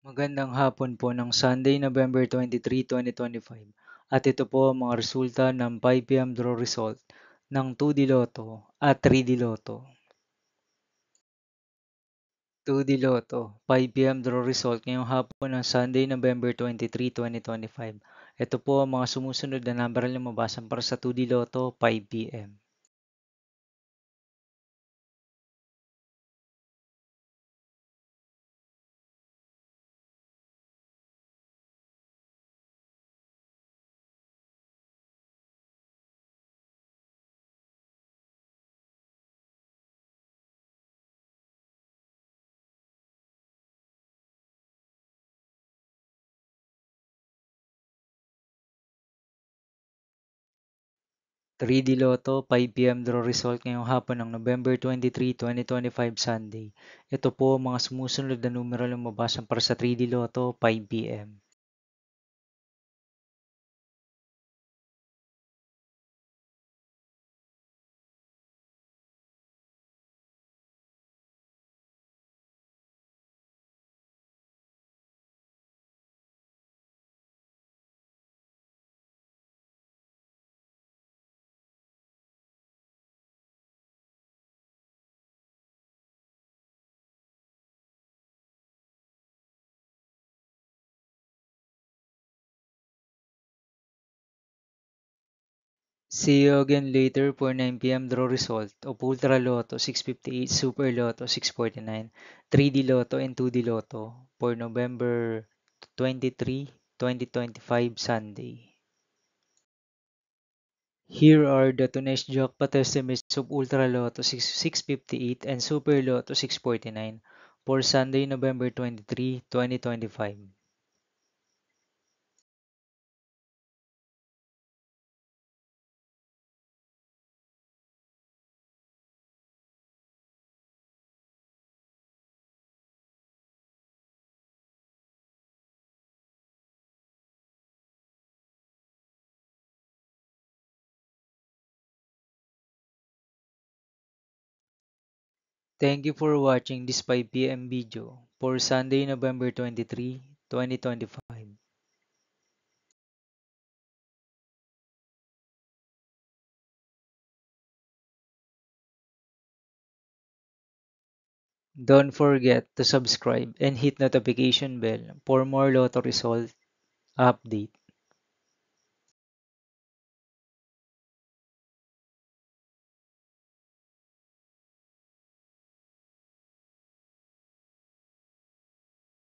Magandang hapon po ng Sunday, November 23, 2025. At ito po ang mga resulta ng 5 PM draw result ng 2D Lotto at 3D Lotto. 2D Lotto, 5 PM draw result ngayong hapon ng Sunday, November 23, 2025. Ito po ang mga sumusunod na number na lumabasan para sa 2D Lotto 5 PM. 3D Lotto 5 PM draw result ngayong hapon ng November 23, 2025 Sunday. Ito po ang mga sumusunod na numero na lumabasan para sa 3D Lotto 5 PM. See you again later for 9 PM draw result of Ultra Lotto 658, Super Lotto 649, 3D Lotto and 2D Lotto for November 23, 2025 Sunday. Here are the today's jackpot estimates of Ultra Lotto 658 and Super Lotto 649 for Sunday, November 23, 2025. Thank you for watching this 5 PM video for Sunday, November 23, 2025. Don't forget to subscribe and hit notification bell for more Lotto result update.